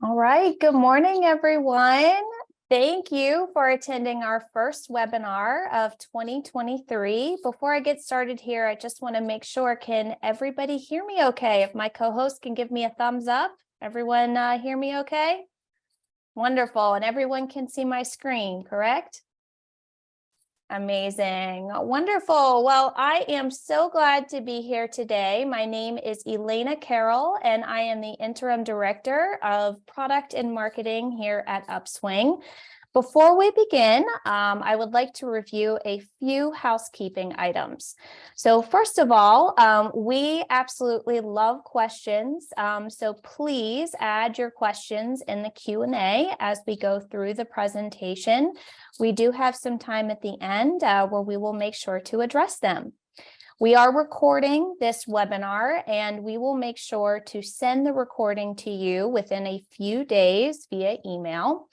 All right, good morning, everyone. Thank you for attending our first webinar of 2023. Before I get started here, I just want to make sure, can everybody hear me okay? If my co-host can give me a thumbs up, everyone hear me okay? Wonderful, and everyone can see my screen, correct? Amazing. Wonderful. Well, I am so glad to be here today. My name is Elena Carroll, and I am the Interim Director of Product and Marketing here at Upswing. Before we begin, I would like to review a few housekeeping items. So first of all, we absolutely love questions. So please add your questions in the Q&A as we go through the presentation. We do have some time at the end where we will make sure to address them. We are recording this webinar, and we will make sure to send the recording to you within a few days via email.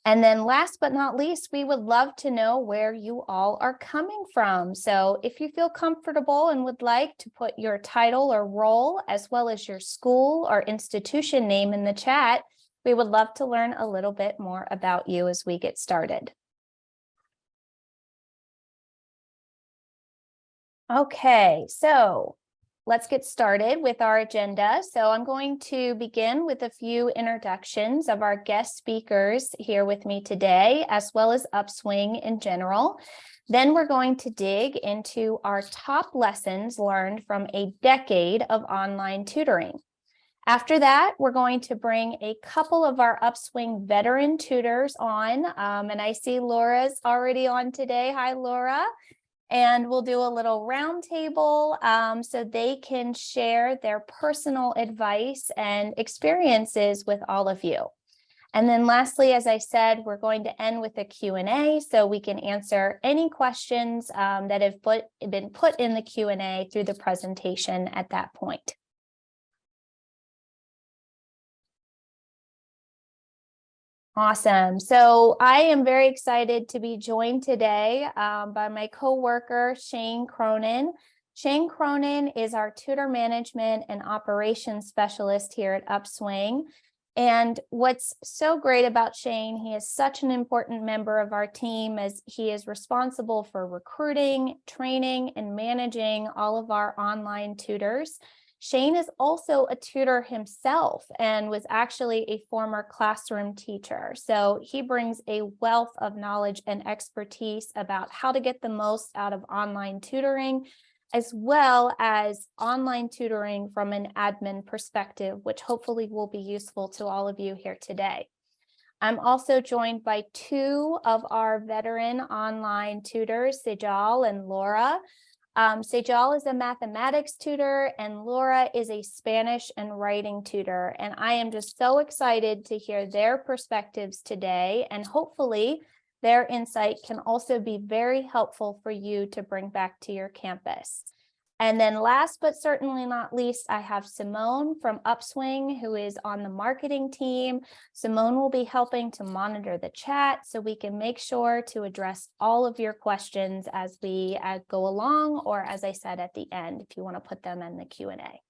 And then last but not least, we would love to know where you all are coming from. So if you feel comfortable and would like to put your title or role, as well as your school or institution name in the chat, we would love to learn a little bit more about you as we get started. Okay, so let's get started with our agenda. So I'm going to begin with a few introductions of our guest speakers here with me today, as well as Upswing in general. Then we're going to dig into our top lessons learned from a decade of online tutoring. After that, we're going to bring a couple of our Upswing veteran tutors on, and I see Laura's already on today. Hi, Laura. And we'll do a little roundtable so they can share their personal advice and experiences with all of you. And then lastly, as I said, we're going to end with a Q&A so we can answer any questions that have been put in the Q&A through the presentation at that point. Awesome. So I am very excited to be joined today by my coworker, Shane Cronin. Shane Cronin is our tutor management and operations specialist here at Upswing. And what's so great about Shane, he is such an important member of our team as he is responsible for recruiting, training, and managing all of our online tutors. Shane is also a tutor himself and was actually a former classroom teacher. So he brings a wealth of knowledge and expertise about how to get the most out of online tutoring, as well as online tutoring from an admin perspective, which hopefully will be useful to all of you here today. I'm also joined by two of our veteran online tutors, Sejal and Laura. Sejal is a mathematics tutor and Laura is a Spanish and writing tutor. And I am just so excited to hear their perspectives today, and hopefully their insight can also be very helpful for you to bring back to your campus. And then last but certainly not least, I have Simone from Upswing, who is on the marketing team. Simone will be helping to monitor the chat so we can make sure to address all of your questions as we go along, or as I said at the end, if you want to put them in the Q&A.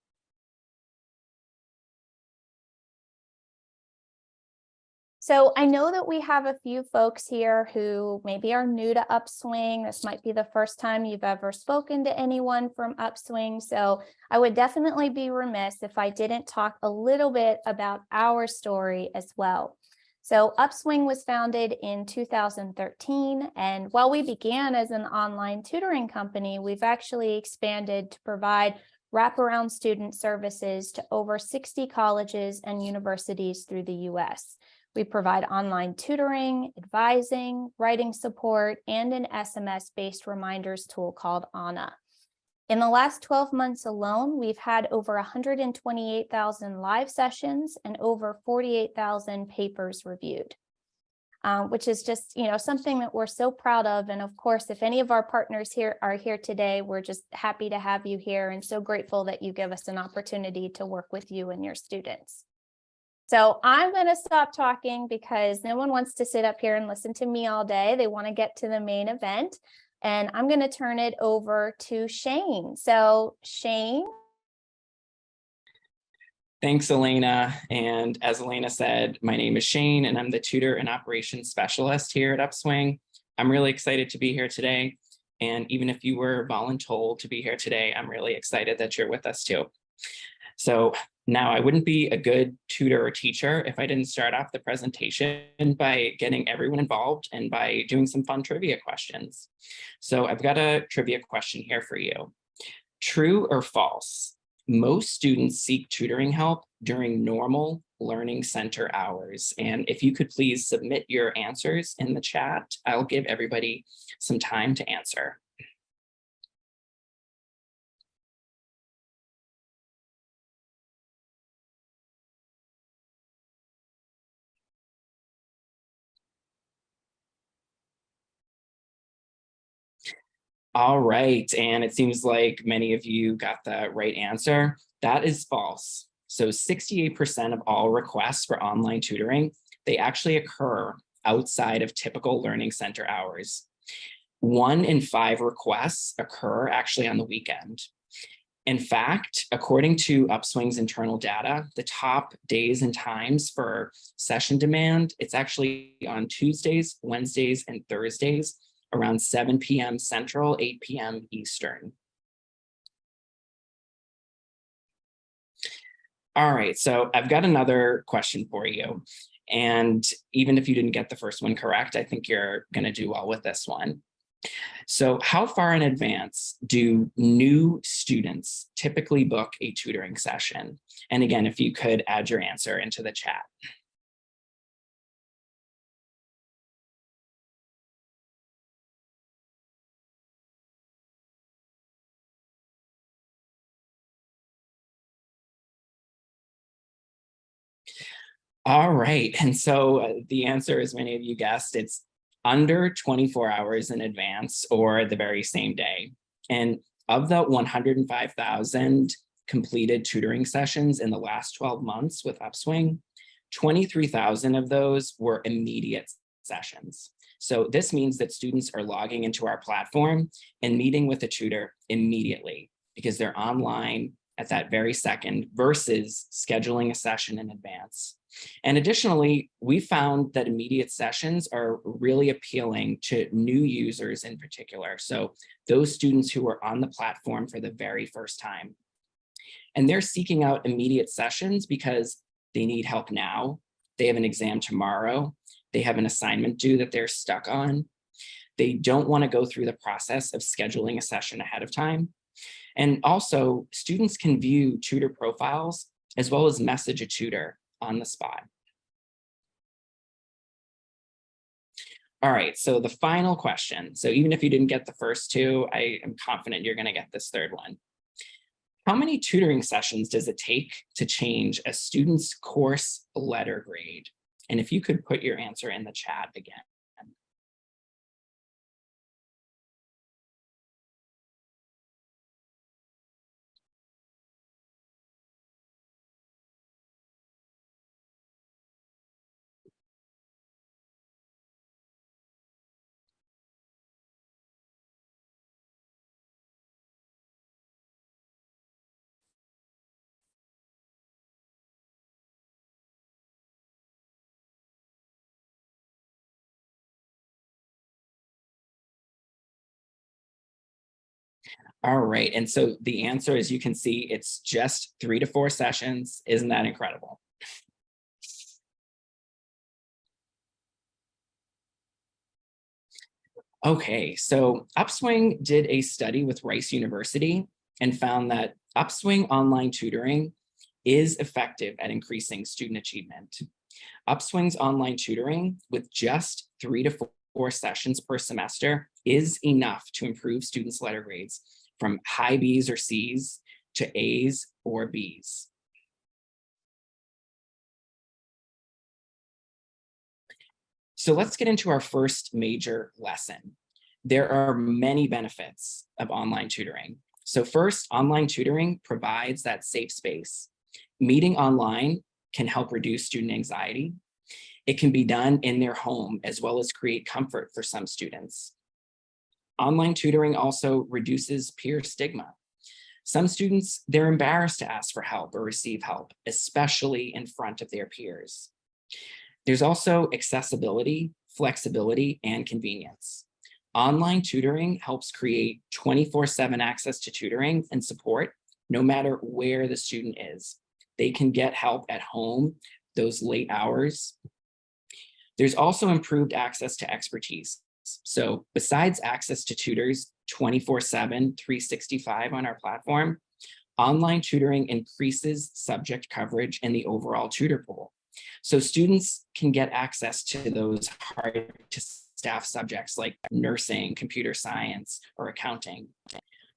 So I know that we have a few folks here who maybe are new to Upswing. This might be the first time you've ever spoken to anyone from Upswing. So I would definitely be remiss if I didn't talk a little bit about our story as well. So Upswing was founded in 2013, and while we began as an online tutoring company, we've actually expanded to provide wraparound student services to over 60 colleges and universities through the U.S. We provide online tutoring, advising, writing support, and an SMS-based reminders tool called Anna. In the last 12 months alone, we've had over 128,000 live sessions and over 48,000 papers reviewed, which is just, something that we're so proud of. And of course, if any of our partners here are here today, we're just happy to have you here and so grateful that you give us an opportunity to work with you and your students. So I'm going to stop talking because no one wants to sit up here and listen to me all day. They want to get to the main event. And I'm going to turn it over to Shane. So Shane. Thanks, Elena. And as Elena said, my name is Shane, and I'm the tutor and operations specialist here at Upswing. I'm really excited to be here today. And even if you were voluntold to be here today, I'm really excited that you're with us too. So now I wouldn't be a good tutor or teacher if I didn't start off the presentation by getting everyone involved and by doing some fun trivia questions. So I've got a trivia question here for you. True or false? Most students seek tutoring help during normal learning center hours. And if you could please submit your answers in the chat, I'll give everybody some time to answer. All right, and it seems like many of you got the right answer. That is false. So 68% of all requests for online tutoring, they actually occur outside of typical learning center hours. 1 in 5 requests occur actually on the weekend. In fact, according to Upswing's internal data, the top days and times for session demand, it's actually on Tuesdays, Wednesdays, and Thursdays, around 7 p.m. Central, 8 p.m. Eastern. All right, so I've got another question for you. And even if you didn't get the first one correct, I think you're going to do well with this one. So how far in advance do new students typically book a tutoring session? And again, if you could add your answer into the chat. All right, and so the answer, as many of you guessed, it's under 24 hours in advance or the very same day. And of the 105,000 completed tutoring sessions in the last 12 months with Upswing, 23,000 of those were immediate sessions. So this means that students are logging into our platform and meeting with a tutor immediately because they're online at that very second versus scheduling a session in advance. And additionally, we found that immediate sessions are really appealing to new users in particular. So those students who are on the platform for the very first time. And they're seeking out immediate sessions because they need help now. They have an exam tomorrow. They have an assignment due that they're stuck on. They don't want to go through the process of scheduling a session ahead of time. And also, students can view tutor profiles as well as message a tutor on the spot. All right, so the final question. So even if you didn't get the first two, I am confident you're going to get this third one. How many tutoring sessions does it take to change a student's course letter grade? And if you could put your answer in the chat again. All right, and so the answer, as you can see, it's just 3 to 4 sessions. Isn't that incredible? Okay, so Upswing did a study with Rice University and found that Upswing online tutoring is effective at increasing student achievement. Upswing's online tutoring with just 3 to 4 sessions per semester is enough to improve students' letter grades from high B's or C's to A's or B's. So let's get into our first major lesson. There are many benefits of online tutoring. So first, online tutoring provides that safe space. Meeting online can help reduce student anxiety. It can be done in their home as well as create comfort for some students. Online tutoring also reduces peer stigma. Some students, they're embarrassed to ask for help or receive help, especially in front of their peers. There's also accessibility, flexibility, and convenience. Online tutoring helps create 24/7 access to tutoring and support, no matter where the student is. They can get help at home, those late hours. There's also improved access to expertise. So besides access to tutors 24/7, 365 on our platform, online tutoring increases subject coverage in the overall tutor pool. So students can get access to those hard to staff subjects like nursing, computer science, or accounting.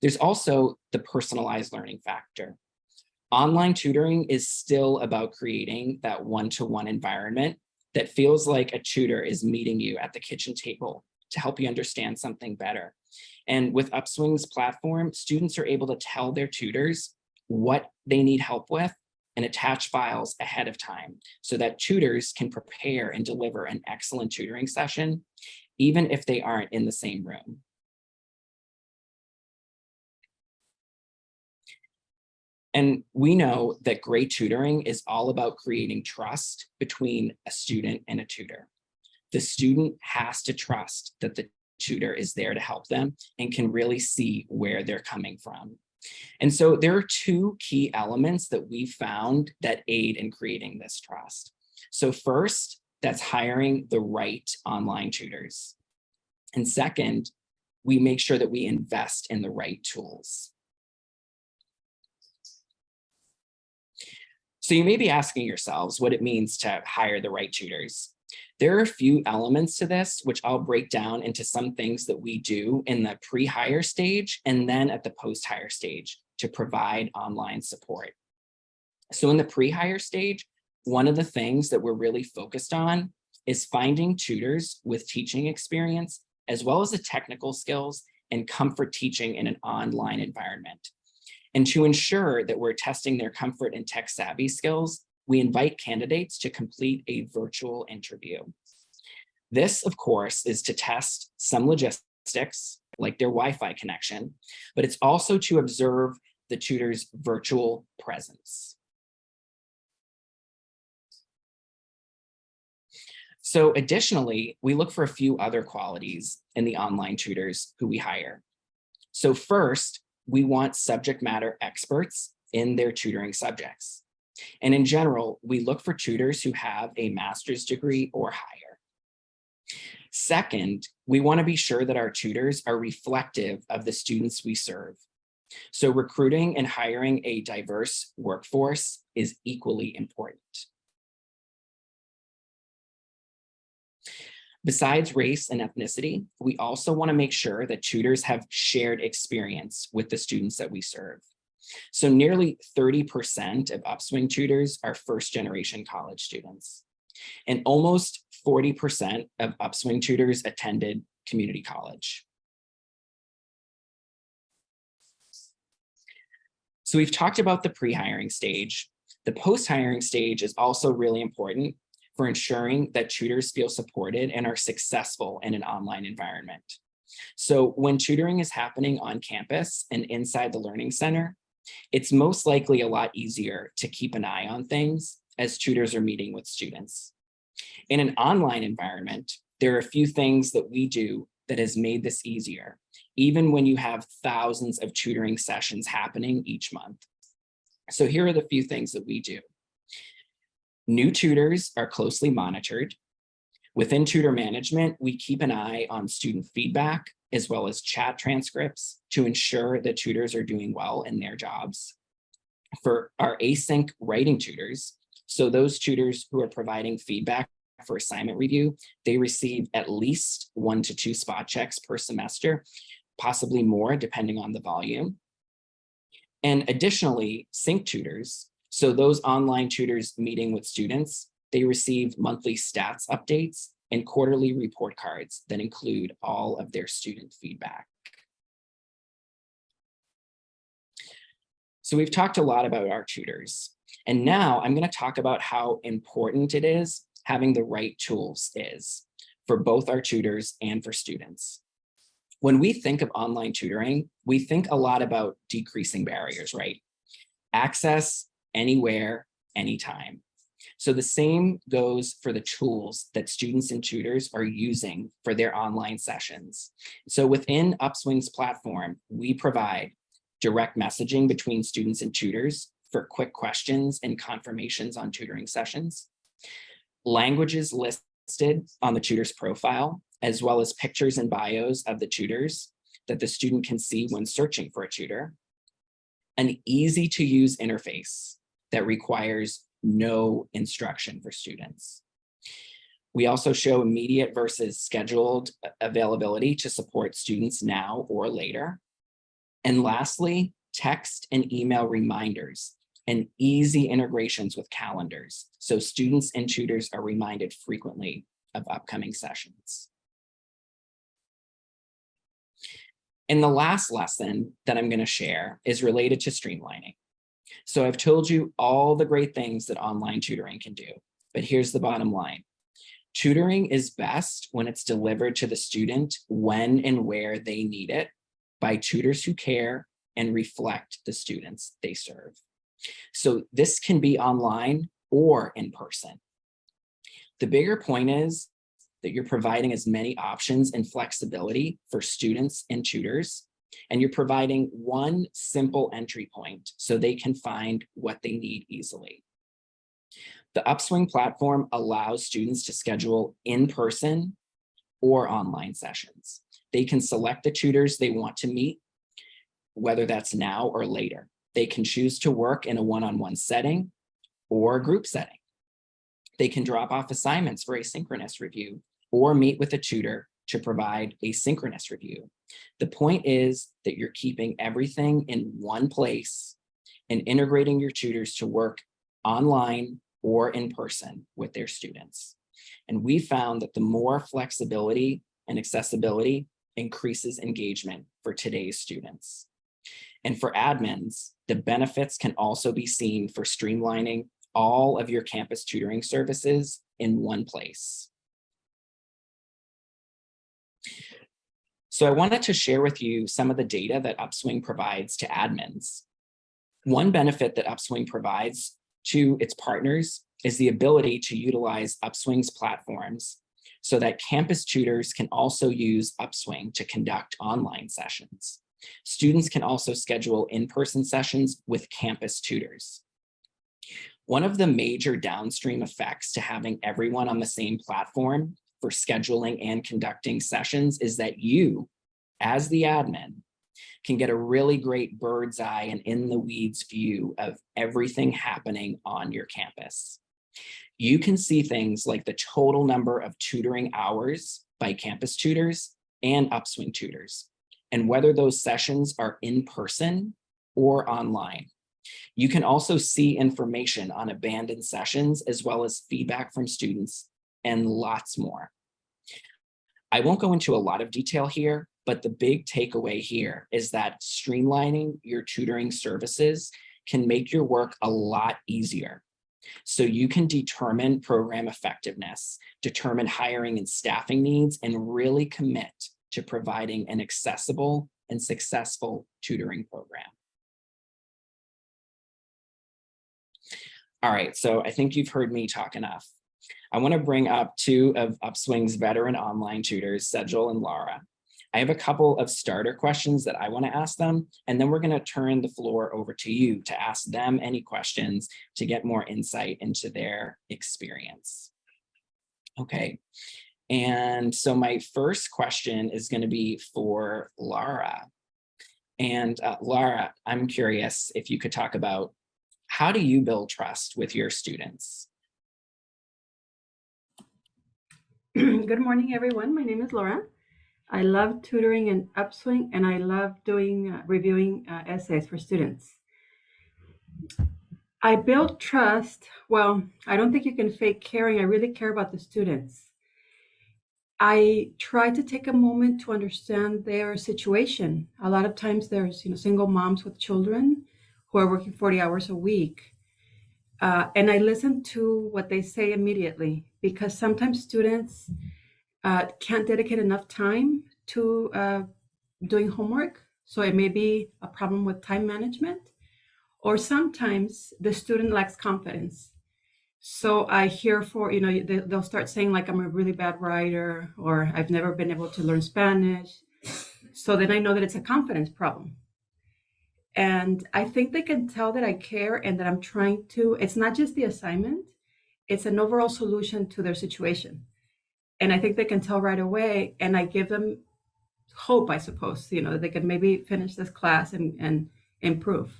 There's also the personalized learning factor. Online tutoring is still about creating that one-to-one environment that feels like a tutor is meeting you at the kitchen table to help you understand something better. And with Upswing's platform, students are able to tell their tutors what they need help with and attach files ahead of time so that tutors can prepare and deliver an excellent tutoring session, even if they aren't in the same room. And we know that great tutoring is all about creating trust between a student and a tutor. The student has to trust that the tutor is there to help them and can really see where they're coming from. And so there are two key elements that we found that aid in creating this trust. So first, that's hiring the right online tutors. And second, we make sure that we invest in the right tools. So you may be asking yourselves what it means to hire the right tutors. There are a few elements to this, which I'll break down into some things that we do in the pre-hire stage and then at the post-hire stage to provide online support. So in the pre-hire stage, one of the things that we're really focused on is finding tutors with teaching experience, as well as the technical skills and comfort teaching in an online environment. And to ensure that we're testing their comfort and tech savvy skills, we invite candidates to complete a virtual interview. This, of course, is to test some logistics, like their Wi-Fi connection, but it's also to observe the tutor's virtual presence. So additionally, we look for a few other qualities in the online tutors who we hire. So first, we want subject matter experts in their tutoring subjects. And in general, we look for tutors who have a master's degree or higher. Second, we want to be sure that our tutors are reflective of the students we serve. So recruiting and hiring a diverse workforce is equally important. Besides race and ethnicity, we also want to make sure that tutors have shared experience with the students that we serve. So nearly 30% of Upswing tutors are first-generation college students, and almost 40% of Upswing tutors attended community college. So we've talked about the pre-hiring stage. The post-hiring stage is also really important for ensuring that tutors feel supported and are successful in an online environment. So when tutoring is happening on campus and inside the Learning Center, it's most likely a lot easier to keep an eye on things as tutors are meeting with students. In an online environment, there are a few things that we do that has made this easier, even when you have thousands of tutoring sessions happening each month. So here are the few things that we do. New tutors are closely monitored. Within tutor management, we keep an eye on student feedback as well as chat transcripts to ensure that tutors are doing well in their jobs. For our async writing tutors, so those tutors who are providing feedback for assignment review, they receive at least 1 to 2 spot checks per semester, possibly more depending on the volume. And additionally, sync tutors, so those online tutors meeting with students, they receive monthly stats updates and quarterly report cards that include all of their student feedback. So we've talked a lot about our tutors, and now I'm going to talk about how important it is having the right tools is for both our tutors and for students. When we think of online tutoring, we think a lot about decreasing barriers, right? Access anywhere, anytime. So the same goes for the tools that students and tutors are using for their online sessions. So within Upswing's platform, we provide direct messaging between students and tutors for quick questions and confirmations on tutoring sessions, languages listed on the tutor's profile, as well as pictures and bios of the tutors that the student can see when searching for a tutor, an easy to use interface that requires no instruction for students. We also show immediate versus scheduled availability to support students now or later. And lastly, text and email reminders and easy integrations with calendars, so students and tutors are reminded frequently of upcoming sessions. And the last lesson that I'm going to share is related to streamlining. So I've told you all the great things that online tutoring can do, but here's the bottom line. Tutoring is best when it's delivered to the student when and where they need it by tutors who care and reflect the students they serve. So this can be online or in person. The bigger point is that you're providing as many options and flexibility for students and tutors, and you're providing one simple entry point so they can find what they need easily. The Upswing platform allows students to schedule in-person or online sessions. They can select the tutors they want to meet, whether that's now or later. They can choose to work in a one-on-one setting or a group setting. They can drop off assignments for asynchronous review or meet with a tutor to provide a synchronous review. The point is that you're keeping everything in one place and integrating your tutors to work online or in person with their students. And we found that the more flexibility and accessibility increases engagement for today's students. And for admins, the benefits can also be seen for streamlining all of your campus tutoring services in one place. So I wanted to share with you some of the data that Upswing provides to admins. One benefit that Upswing provides to its partners is the ability to utilize Upswing's platforms so that campus tutors can also use Upswing to conduct online sessions. Students can also schedule in-person sessions with campus tutors. One of the major downstream effects to having everyone on the same platform for scheduling and conducting sessions is that you, as the admin, can get a really great bird's eye and in the weeds view of everything happening on your campus. You can see things like the total number of tutoring hours by campus tutors and Upswing tutors, and whether those sessions are in person or online. You can also see information on abandoned sessions, as well as feedback from students and lots more. I won't go into a lot of detail here, but the big takeaway here is that streamlining your tutoring services can make your work a lot easier. So you can determine program effectiveness, determine hiring and staffing needs, and really commit to providing an accessible and successful tutoring program. All right, so I think you've heard me talk enough. I want to bring up two of Upswing's veteran online tutors, Sejal and Laura. I have a couple of starter questions that I want to ask them, and then we're going to turn the floor over to you to ask them any questions to get more insight into their experience. Okay, and so my first question is going to be for Laura. And Laura, I'm curious if you could talk about, how do you build trust with your students? Good morning, everyone. My name is Laura. I love tutoring and Upswing, and I love doing reviewing essays for students. I build trust. Well, I don't think you can fake caring. I really care about the students. I try to take a moment to understand their situation. A lot of times there's single moms with children who are working 40 hours a week. And I listen to what they say immediately, because sometimes students can't dedicate enough time to doing homework. So it may be a problem with time management, or sometimes the student lacks confidence. So I hear they'll start saying like, I'm a really bad writer, or I've never been able to learn Spanish. So then I know that it's a confidence problem. And I think they can tell that I care and that I'm trying to, it's not just the assignment, it's an overall solution to their situation. And I think they can tell right away, and I give them hope, I suppose, that they can maybe finish this class and improve.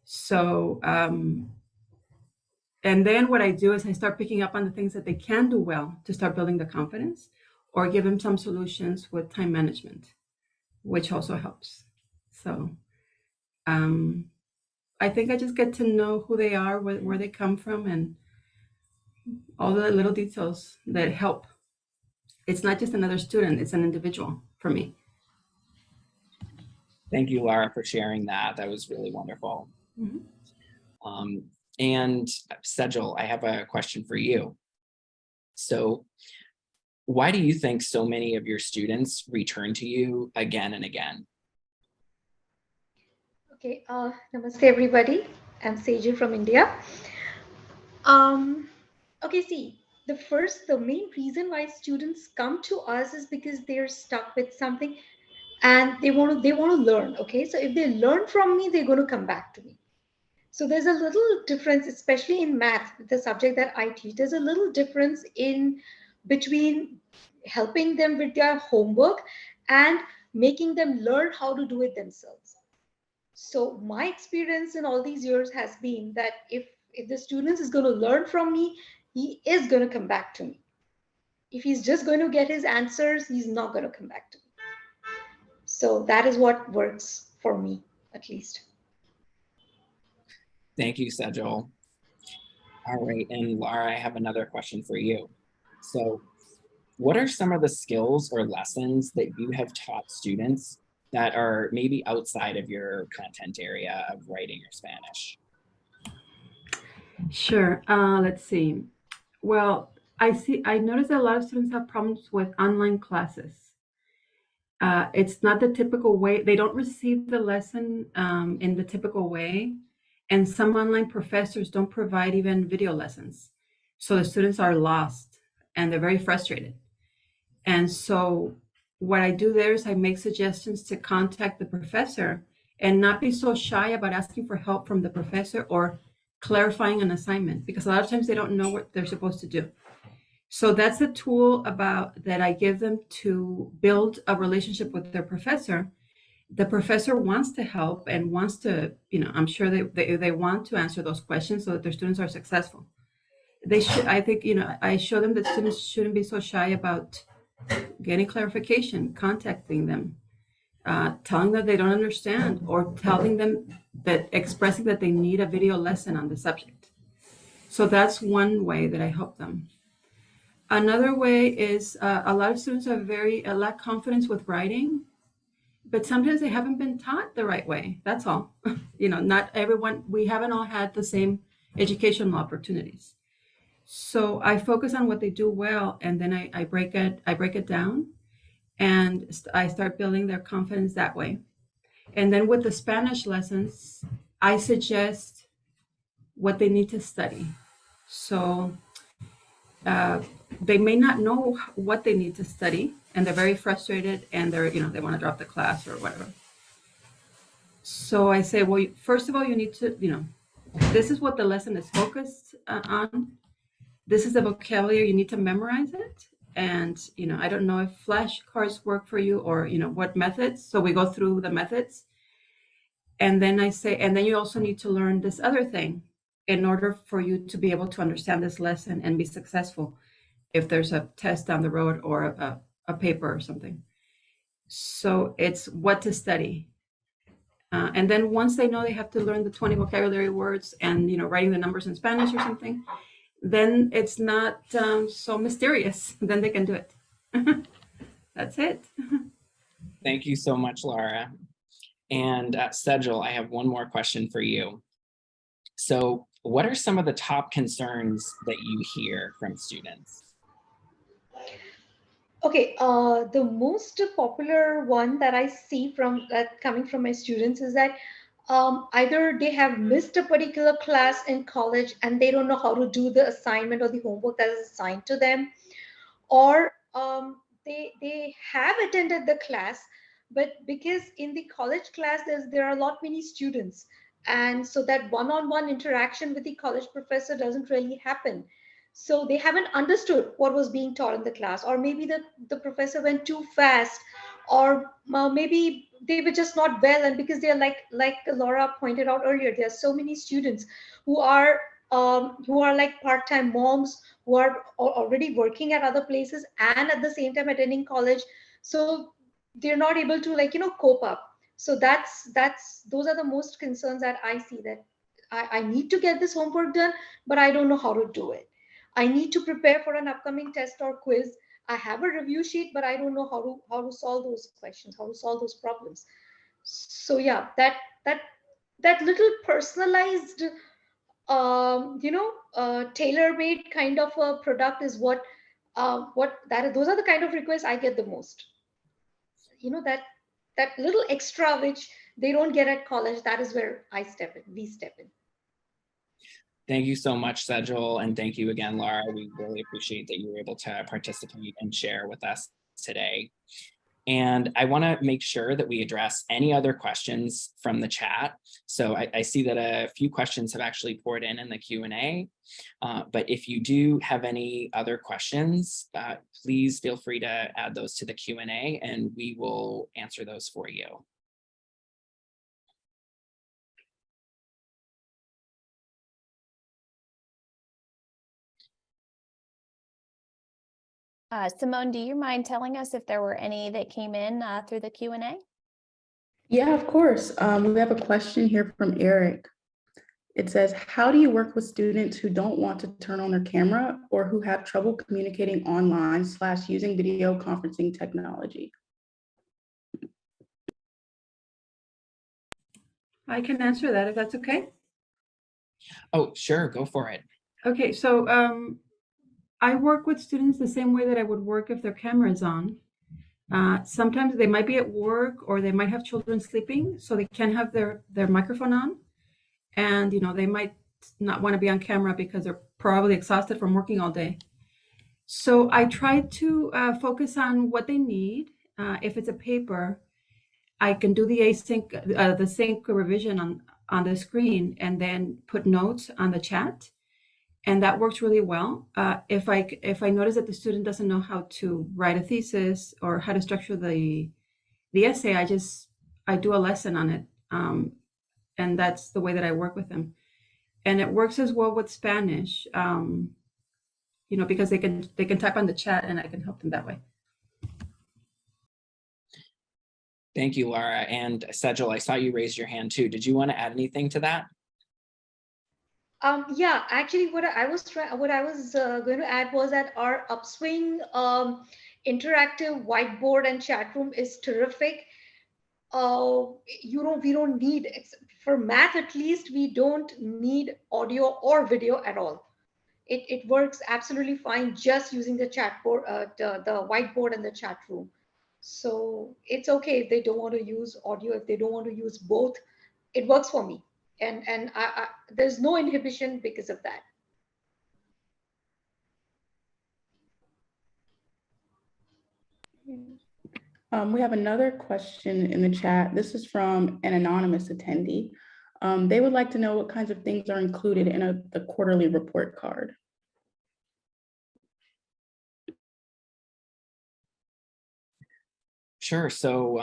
So, and then what I do is I start picking up on the things that they can do well to start building the confidence, or give them some solutions with time management, which also helps. So I think I just get to know who they are, where they come from, and all the little details that help. It's not just another student, it's an individual for me. Thank you, Laura, for sharing that. That was really wonderful. And Sejal, I have a question for you. So why do you think so many of your students return to you again and again? Okay, namaste everybody. I'm Sejal from India. Okay, see, the main reason why students come to us is because they're stuck with something and they want to learn. Okay, so if they learn from me, they're going to come back to me. So there's a little difference, especially in math, the subject that I teach. There's a little difference in between helping them with their homework and making them learn how to do it themselves. So my experience in all these years has been that if the student is going to learn from me, he is going to come back to me. If he's just going to get his answers, he's not going to come back to me. So that is what works for me, at least. Thank you, Sejal. All right, and Laura, I have another question for you. So what are some of the skills or lessons that you have taught students that are maybe outside of your content area of writing or Spanish? Sure. Let's see. Well, I noticed that a lot of students have problems with online classes. It's not the typical way. They don't receive the lesson in the typical way. And some online professors don't provide even video lessons. So the students are lost and they're very frustrated. And so what I do there is I make suggestions to contact the professor and not be so shy about asking for help from the professor or clarifying an assignment, because a lot of times they don't know what they're supposed to do. So that's a tool that I give them to build a relationship with their professor. The professor wants to help and wants to, I'm sure they want to answer those questions so that their students are successful. They should, I think, I show them that students shouldn't be so shy about getting clarification, contacting them, telling them they don't understand, or telling them expressing that they need a video lesson on the subject. So that's one way that I help them. Another way is a lot of students lack confidence with writing, but sometimes they haven't been taught the right way. That's all. Not everyone, we haven't all had the same educational opportunities. So I focus on what they do well, and then I break it down, and I start building their confidence that way. And then with the Spanish lessons, I suggest what they need to study. So they may not know what they need to study, and they're very frustrated, and they want to drop the class or whatever. So I say, well, first of all, you need to, this is what the lesson is focused on. This is the vocabulary, you need to memorize it. And, I don't know if flashcards work for you, or, what methods. So we go through the methods. And then I say, and then you also need to learn this other thing in order for you to be able to understand this lesson and be successful if there's a test down the road or a paper or something. So it's what to study. And then once they know they have to learn the 20 vocabulary words and, writing the numbers in Spanish or something, then it's not so mysterious. Then they can do it. That's it. Thank you so much, Laura. And Sejal, I have one more question for you. So what are some of the top concerns that you hear from students? Okay, the most popular one that I see from that coming from my students is that either they have missed a particular class in college and they don't know how to do the assignment or the homework that is assigned to them, or they have attended the class, but because in the college class there are a lot many students, and so that one-on-one interaction with the college professor doesn't really happen. So they haven't understood what was being taught in the class, or maybe the professor went too fast, or maybe they were just not well, and because they're like Laura pointed out earlier, there are so many students who are like part-time moms who are already working at other places and at the same time attending college, so they're not able to cope up. So that's those are the most concerns that I see, that I need to get this homework done, but I don't know how to do it. I need to prepare for an upcoming test or quiz. I have a review sheet, but I don't know how to solve those questions, how to solve those problems. So yeah, that that little personalized tailor-made kind of a product is what that those are the kind of requests I get the most. That little extra which they don't get at college, that is where we step in. Thank you so much, Sejal, and thank you again, Laura. We really appreciate that you were able to participate and share with us today. And I want to make sure that we address any other questions from the chat. So I see that a few questions have actually poured in the Q&A. But if you do have any other questions, please feel free to add those to the Q&A and we will answer those for you. Simone, do you mind telling us if there were any that came in through the Q&A? Yeah, of course. We have a question here from Eric. It says, how do you work with students who don't want to turn on their camera or who have trouble communicating online / using video conferencing technology? I can answer that if that's okay. Oh, sure, go for it. Okay, so I work with students the same way that I would work if their camera is on. Sometimes they might be at work or they might have children sleeping, so they can't have their microphone on. And they might not want to be on camera because they're probably exhausted from working all day. So I try to focus on what they need. If it's a paper, I can do the async, the sync revision on the screen and then put notes on the chat. And that works really well. If I notice that the student doesn't know how to write a thesis or how to structure the essay, I do a lesson on it. And that's the way that I work with them. And it works as well with Spanish, because they can type on the chat and I can help them that way. Thank you, Laura. And Sejal, I saw you raise your hand too. Did you want to add anything to that? Yeah, actually, what I was going to add was that our Upswing interactive whiteboard and chat room is terrific. We don't need, for math at least, we don't need audio or video at all. It works absolutely fine just using the chat board, the whiteboard and the chat room. So it's okay if they don't want to use audio, if they don't want to use both, it works for me. And there's no inhibition because of that. We have another question in the chat. This is from an anonymous attendee. They would like to know what kinds of things are included in the quarterly report card. Sure. So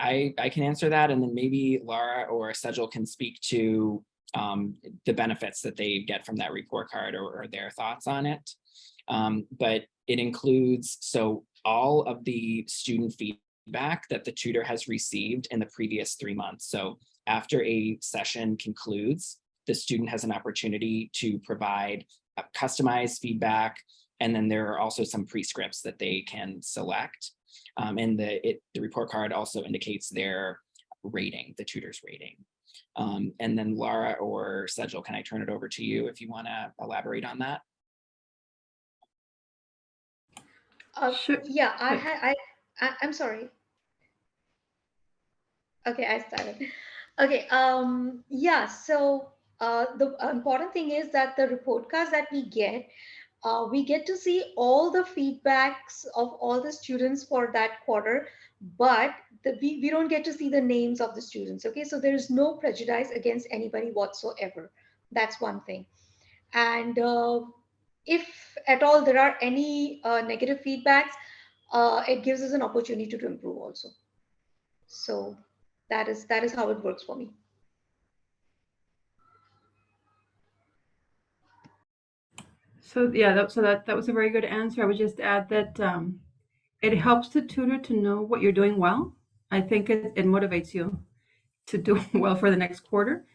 I can answer that, and then maybe Laura or Sejal can speak to the benefits that they get from that report card or their thoughts on it. But it includes all of the student feedback that the tutor has received in the previous 3 months. So after a session concludes, the student has an opportunity to provide customized feedback, and then there are also some prescripts that they can select. And the report card also indicates their rating, the tutor's rating. And then Laura or Sejal, can I turn it over to you if you want to elaborate on that? Sure. Yeah, Wait. I'm sorry. Okay, I started. Okay, yeah, so the important thing is that the report cards that we get to see all the feedbacks of all the students for that quarter, but we don't get to see the names of the students. Okay, so there is no prejudice against anybody whatsoever. That's one thing. And if at all there are any negative feedbacks, it gives us an opportunity to improve also. So that is how it works for me. So yeah, that was a very good answer. I would just add that it helps the tutor to know what you're doing well. I think it motivates you to do well for the next quarter.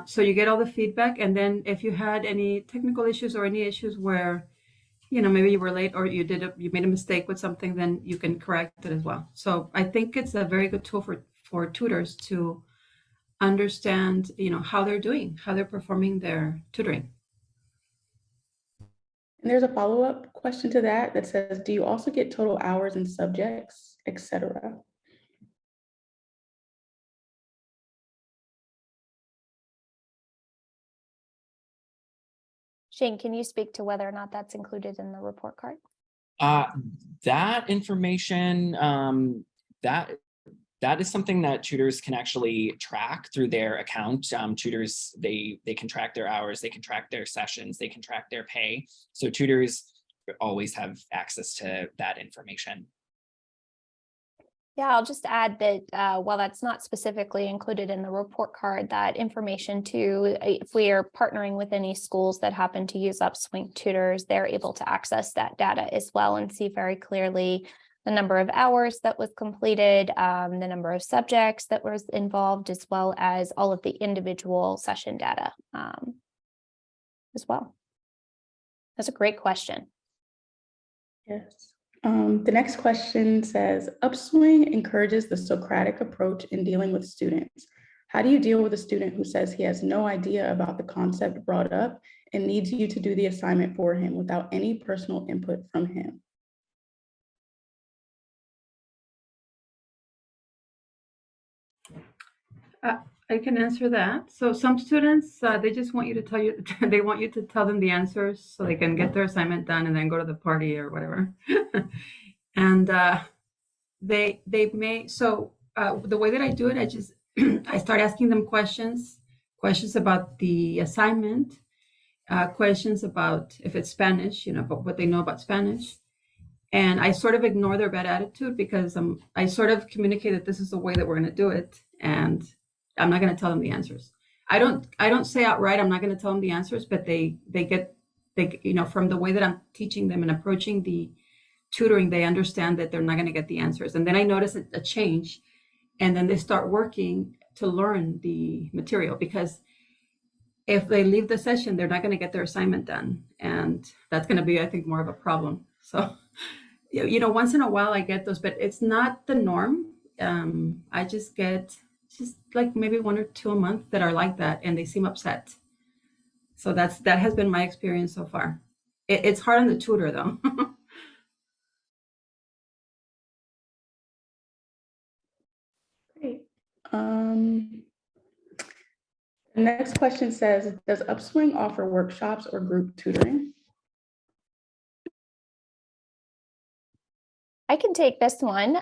So you get all the feedback, and then if you had any technical issues or any issues where maybe you were late or you made a mistake with something, then you can correct it as well. So I think it's a very good tool for tutors to understand how they're doing, how they're performing their tutoring. And there's a follow-up question to that says, do you also get total hours and subjects, etc.? Shane, can you speak to whether or not that's included in the report card? That information, that is something that tutors can actually track through their account. Tutors, they can track their hours, they can track their sessions, they can track their pay. So tutors always have access to that information. Yeah, I'll just add that while that's not specifically included in the report card, that information too, if we are partnering with any schools that happen to use Upswing tutors, they're able to access that data as well and see very clearly the number of hours that was completed, the number of subjects that was involved, as well as all of the individual session data as well. That's a great question. Yes. The next question says, Upswing encourages the Socratic approach in dealing with students. How do you deal with a student who says he has no idea about the concept brought up and needs you to do the assignment for him without any personal input from him? I can answer that. So some students, they just want you to they want you to tell them the answers so they can get their assignment done and then go to the party or whatever. And they may, so the way that I do it, I just, I start asking them questions about the assignment, questions about if it's Spanish, about what they know about Spanish. And I sort of ignore their bad attitude because I sort of communicate that this is the way that we're going to do it. And I'm not going to tell them the answers. I don't say outright, I'm not going to tell them the answers, but they from the way that I'm teaching them and approaching the tutoring, they understand that they're not going to get the answers. And then I notice a change, and then they start working to learn the material, because if they leave the session, they're not going to get their assignment done. And that's going to be, I think, more of a problem. So, once in a while I get those, but it's not the norm. I just get like maybe 1 or 2 a month that are like that, and they seem upset. So that has been my experience so far. It's hard on the tutor though. Great. The next question says, does Upswing offer workshops or group tutoring? I can take this one.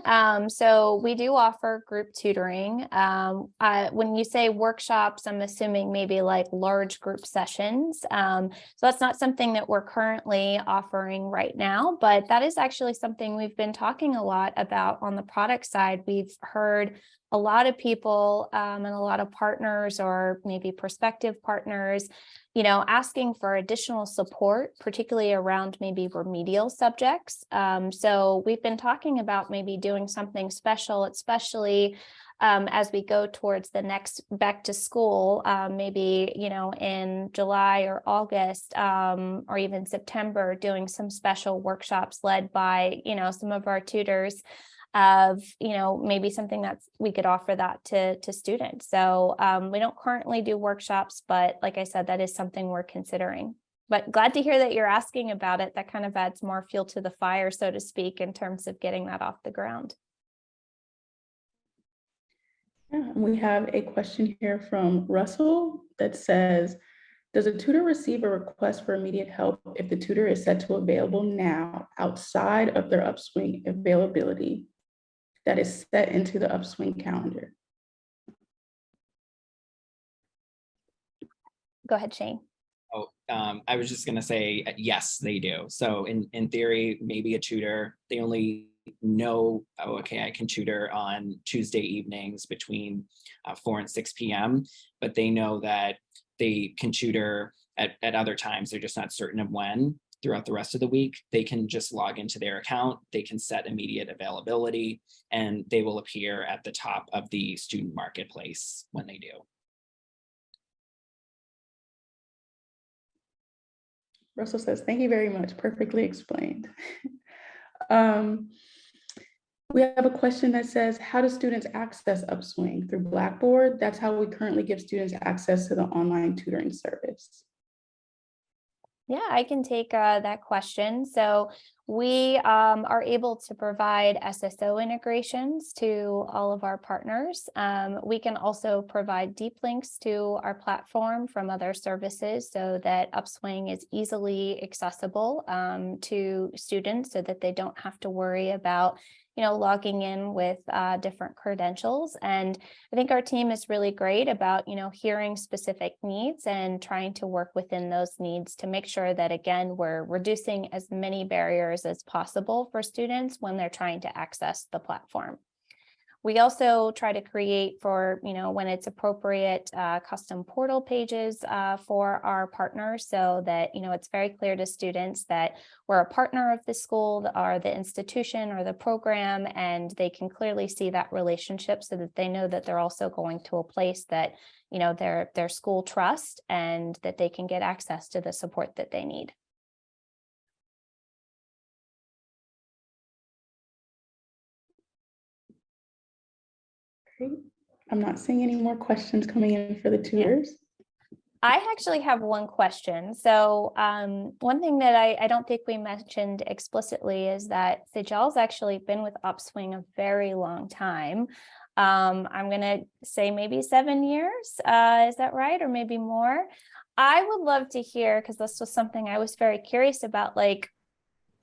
So we do offer group tutoring. When you say workshops, I'm assuming maybe like large group sessions. So that's not something that we're currently offering right now, but that is actually something we've been talking a lot about on the product side. We've heard a lot of people and a lot of partners, or maybe prospective partners, asking for additional support, particularly around maybe remedial subjects. So we've been talking about maybe doing something special, especially as we go towards the next back to school, maybe, in July or August, or even September, doing some special workshops led by, some of our tutors, of maybe something that's we could offer that to students. So we don't currently do workshops, but like I said, that is something we're considering. But glad to hear that you're asking about it. That kind of adds more fuel to the fire, so to speak, in terms of getting that off the ground. Yeah, and we have a question here from Russell that says, does a tutor receive a request for immediate help if the tutor is set to available now outside of their Upswing availability that is set into the Upswing calendar? Go ahead, Shane. Oh, I was just gonna say, yes, they do. So in theory, maybe a tutor, they only know, oh, okay, I can tutor on Tuesday evenings between 4 and 6 p.m., but they know that they can tutor at other times. They're just not certain of when. Throughout the rest of the week, they can just log into their account, they can set immediate availability, and they will appear at the top of the student marketplace when they do. Russell says, thank you very much. Perfectly explained. We have a question that says, how do students access Upswing? Through Blackboard? That's how we currently give students access to the online tutoring service. Yeah, I can take that question. So we are able to provide SSO integrations to all of our partners. We can also provide deep links to our platform from other services so that Upswing is easily accessible to students so that they don't have to worry about logging in with different credentials. And I think our team is really great about, hearing specific needs and trying to work within those needs to make sure that, again, we're reducing as many barriers as possible for students when they're trying to access the platform. We also try to create for, when it's appropriate, custom portal pages for our partners so that, it's very clear to students that we're a partner of the school or the institution or the program, and they can clearly see that relationship so that they know that they're also going to a place that, their school trust and that they can get access to the support that they need. Great. I'm not seeing any more questions coming in for the tutors. I actually have one question. So one thing that I don't think we mentioned explicitly is that Sejal's actually been with Upswing a very long time. I'm going to say maybe 7 years. Is that right? Or maybe more? I would love to hear, because this was something I was very curious about, like,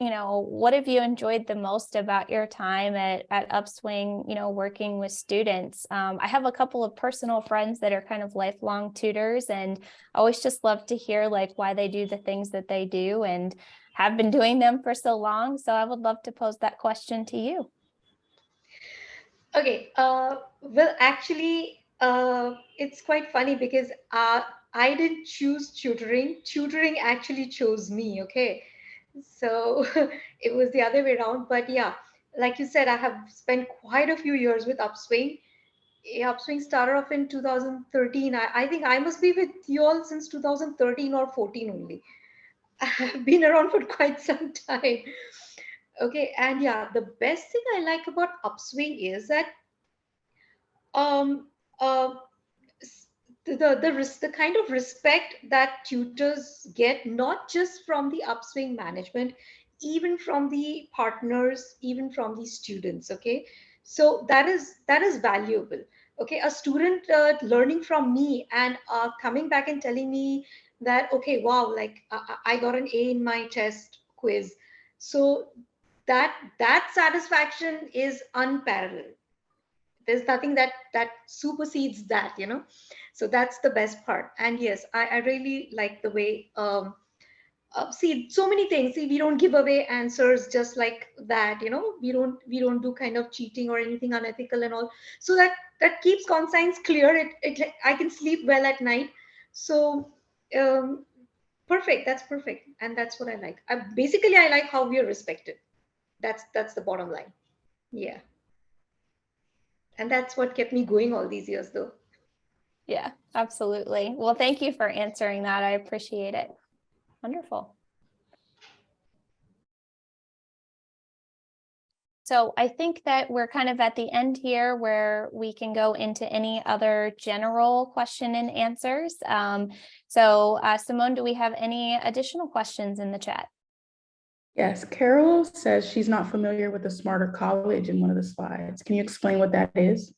what have you enjoyed the most about your time at Upswing, working with students? I have a couple of personal friends that are kind of lifelong tutors, and I always just love to hear like why they do the things that they do and have been doing them for so long. So I would love to pose that question to you. Okay, well, actually, it's quite funny because I didn't choose tutoring. Tutoring actually chose me, okay? So it was the other way around. But yeah, like you said, I have spent quite a few years with Upswing. Upswing started off in 2013. I think I must be with you all since 2013 or 14 only. I've been around for quite some time. Okay, and yeah, the best thing I like about Upswing is that um, uh, the kind of respect that tutors get, not just from the Upswing management, even from the partners, even from the students. Okay, so that is valuable. Okay, a student learning from me and coming back and telling me that, okay, wow, like I got an A in my test quiz. So that satisfaction is unparalleled. There's nothing that supersedes that. So that's the best part. And yes, I really like the way see, so many things. See, we don't give away answers just like that. We don't do kind of cheating or anything unethical and all. So that keeps conscience clear. It I can sleep well at night. So um perfect, that's perfect. And that's what I like. Basically, I like how we are respected. That's the bottom line. Yeah. And that's what kept me going all these years, though. Yeah, absolutely. Well, thank you for answering that. I appreciate it. Wonderful. So I think that we're kind of at the end here where we can go into any other general question and answers. Simone, do we have any additional questions in the chat? Yes, Carol says she's not familiar with the Smarter College in one of the slides. Can you explain what that is?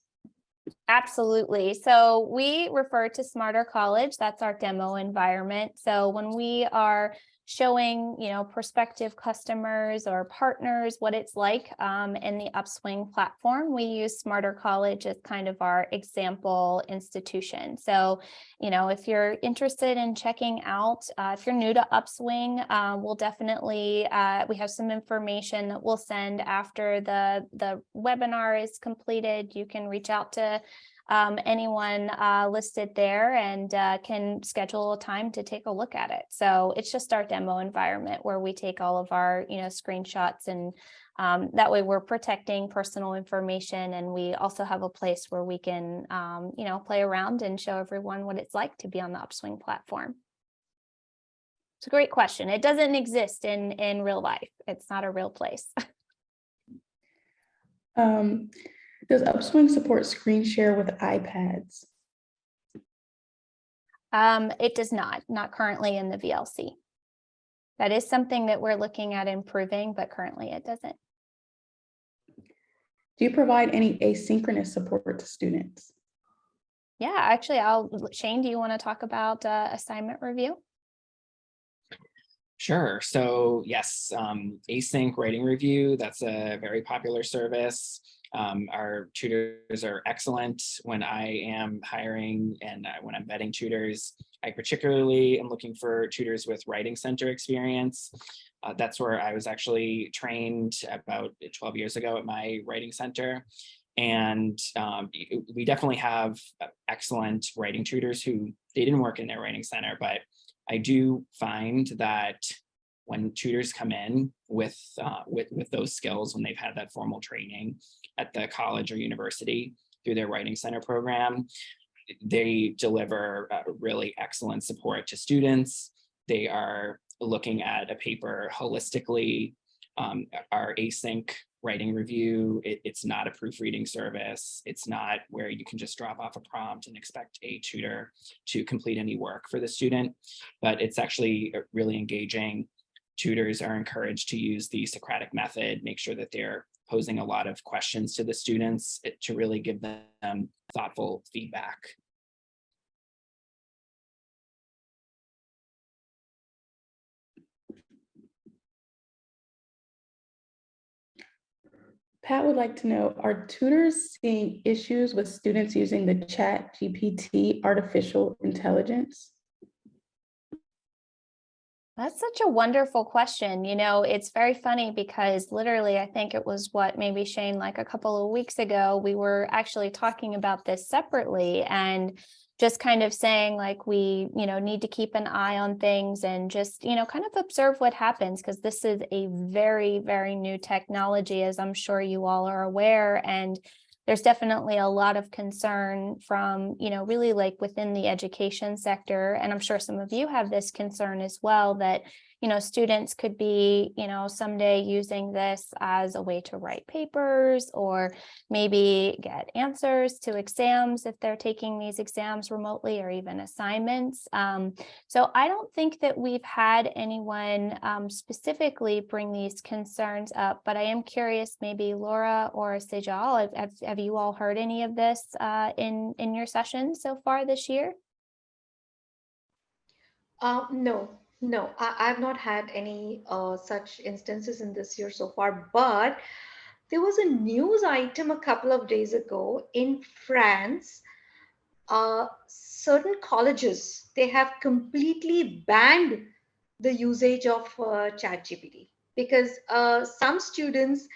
Absolutely. So we refer to Smarter College. That's our demo environment. So when we are showing, prospective customers or partners what it's like in the Upswing platform, we use Smarter College as kind of our example institution. So, if you're interested in checking out, if you're new to Upswing, we'll definitely, we have some information that we'll send after the webinar is completed. You can reach out to anyone listed there and can schedule a time to take a look at it. So it's just our demo environment where we take all of our, screenshots, and that way we're protecting personal information. And we also have a place where we can, play around and show everyone what it's like to be on the Upswing platform. It's a great question. It doesn't exist in real life. It's not a real place. Does Upswing support screen share with iPads? It does not currently in the VLC. That is something that we're looking at improving, but currently it doesn't. Do you provide any asynchronous support to students? Yeah, actually, Shane, do you want to talk about assignment review? Sure. So yes, async writing review, that's a very popular service. Our tutors are excellent. When I am hiring and when I'm vetting tutors, I particularly am looking for tutors with writing center experience. That's where I was actually trained about 12 years ago at my writing center. And we definitely have excellent writing tutors who they didn't work in their writing center, but I do find that when tutors come in with those skills, when they've had that formal training at the college or university through their writing center program, they deliver really excellent support to students. They are looking at a paper holistically. Our async writing review, it's not a proofreading service. It's not where you can just drop off a prompt and expect a tutor to complete any work for the student, but it's actually really engaging. Tutors are encouraged to use the Socratic method, make sure that they're posing a lot of questions to the students to really give them thoughtful feedback. Pat would like to know, are tutors seeing issues with students using the ChatGPT artificial intelligence? That's such a wonderful question. It's very funny because literally, I think it was maybe Shane, like a couple of weeks ago, we were actually talking about this separately and just kind of saying like we, need to keep an eye on things and just, kind of observe what happens, because this is a very, very new technology, as I'm sure you all are aware. And there's definitely a lot of concern from, really like within the education sector. And I'm sure some of you have this concern as well, that, students could be, someday using this as a way to write papers or maybe get answers to exams if they're taking these exams remotely, or even assignments. So I don't think that we've had anyone specifically bring these concerns up, but I am curious, maybe Laura or Sejal, have you all heard any of this in your sessions so far this year? No, I've not had any such instances in this year so far, but there was a news item a couple of days ago in France. Certain colleges, they have completely banned the usage of ChatGPT because some students,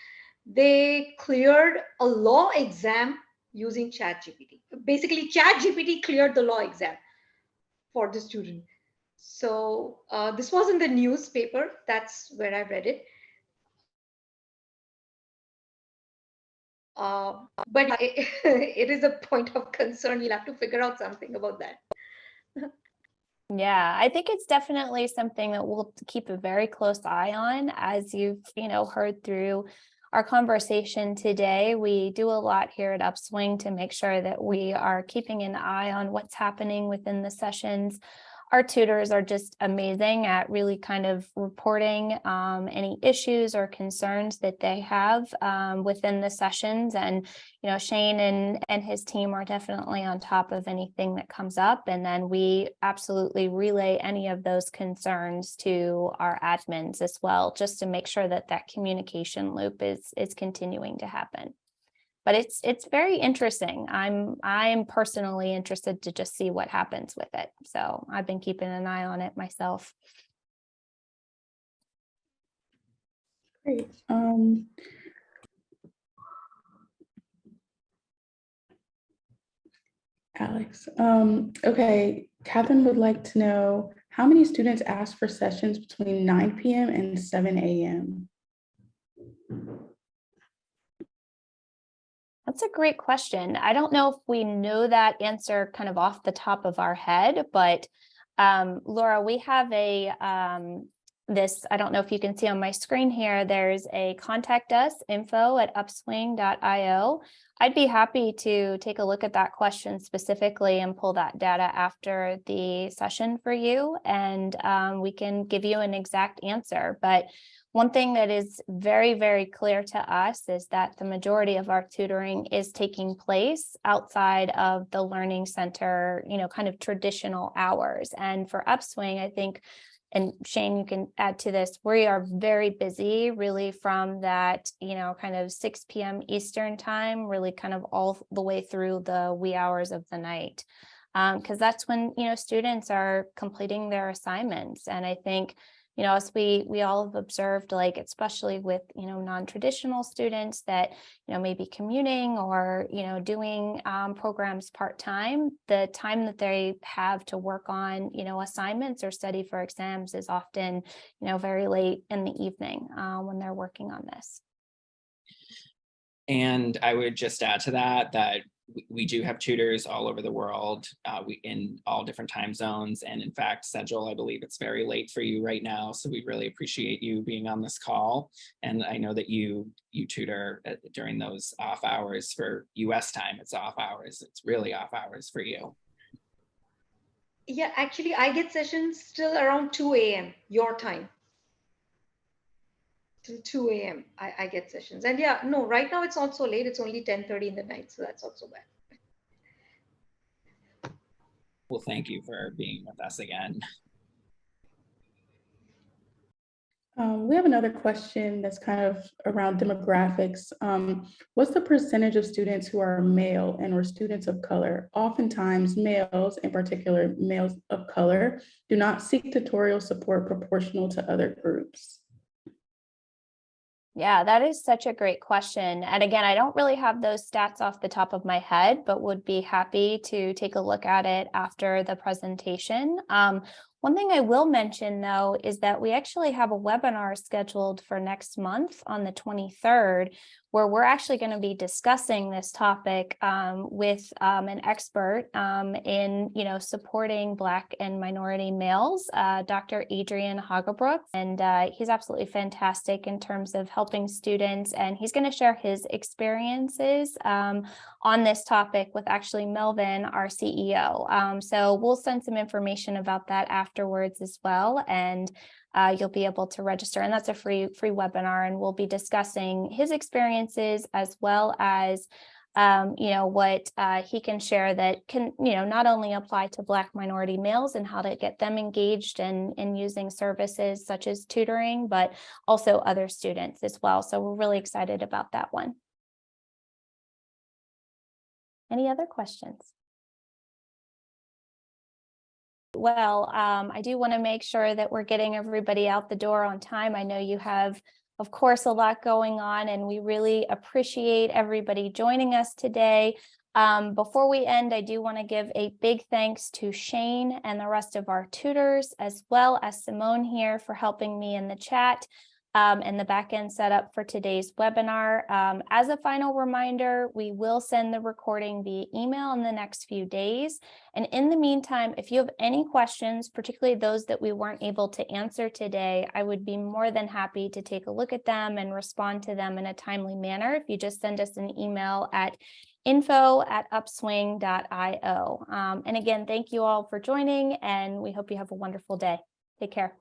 they cleared a law exam using ChatGPT. Basically, ChatGPT cleared the law exam for the student. So this was in the newspaper. That's where I read it. But it is a point of concern. We'll have to figure out something about that. Yeah, I think it's definitely something that we'll keep a very close eye on, as you've, heard through our conversation today. We do a lot here at Upswing to make sure that we are keeping an eye on what's happening within the sessions. Our tutors are just amazing at really kind of reporting any issues or concerns that they have within the sessions. And, you know, Shane and his team are definitely on top of anything that comes up. And then we absolutely relay any of those concerns to our admins as well, just to make sure that that communication loop is continuing to happen. But it's very interesting. I'm personally interested to just see what happens with it. So I've been keeping an eye on it myself. Great. Alex, okay, Catherine would like to know how many students asked for sessions between 9 p.m. and 7 a.m.? That's a great question. I don't know if we know that answer kind of off the top of our head, but Laura, we have a this, I don't know if you can see on my screen here, there's a contact us info@upswing.io. I'd be happy to take a look at that question specifically and pull that data after the session for you, and we can give you an exact answer. But one thing that is very, very clear to us is that the majority of our tutoring is taking place outside of the learning center, you know, kind of traditional hours. And for Upswing, I think, and Shane, you can add to this, we are very busy really from that, you know, kind of 6 p.m. Eastern time, really kind of all the way through the wee hours of the night. Because that's when, you know, students are completing their assignments. And I think, you know, as we all have observed, like, especially with, you know, non-traditional students that, you know, maybe commuting or, you know, doing programs part-time, the time that they have to work on, you know, assignments or study for exams is often, you know, very late in the evening when they're working on this. And I would just add to that, we do have tutors all over the world, we in all different time zones. And in fact, Sejal, I believe it's very late for you right now. So we really appreciate you being on this call. And I know that you tutor during those off hours. For US time, it's off hours. It's really off hours for you. Yeah, actually, I get sessions still around 2 a.m. your time. Till 2 a.m. I get sessions. And yeah, no, right now it's not so late. It's only 10:30 in the night. So that's not so bad. Well, thank you for being with us again. We have another question that's kind of around demographics. What's the percentage of students who are male and or students of color? Oftentimes males, in particular males of color, do not seek tutorial support proportional to other groups. Yeah, that is such a great question. And again, I don't really have those stats off the top of my head, but would be happy to take a look at it after the presentation. One thing I will mention, though, is that we actually have a webinar scheduled for next month on the 23rd, where we're actually going to be discussing this topic with an expert in, you know, supporting Black and minority males, Dr. Adrian Hagebrook. And he's absolutely fantastic in terms of helping students. And he's going to share his experiences on this topic with actually Melvin, our CEO. So we'll send some information about that afterwards as well. And you'll be able to register, and that's a free webinar, and we'll be discussing his experiences as well as you know, what he can share that can, you know, not only apply to Black minority males and how to get them engaged in using services such as tutoring, but also other students as well. So we're really excited about that one. Any other questions? Well, I do want to make sure that we're getting everybody out the door on time. I know you have, of course, a lot going on, and we really appreciate everybody joining us today. Before we end, I do want to give a big thanks to Shane and the rest of our tutors, as well as Simone here for helping me in the chat. and the backend setup for today's webinar. As a final reminder, we will send the recording via email in the next few days. And in the meantime, if you have any questions, particularly those that we weren't able to answer today, I would be more than happy to take a look at them and respond to them in a timely manner. If you just send us an email at info@upswing.io. And again, thank you all for joining, and we hope you have a wonderful day. Take care.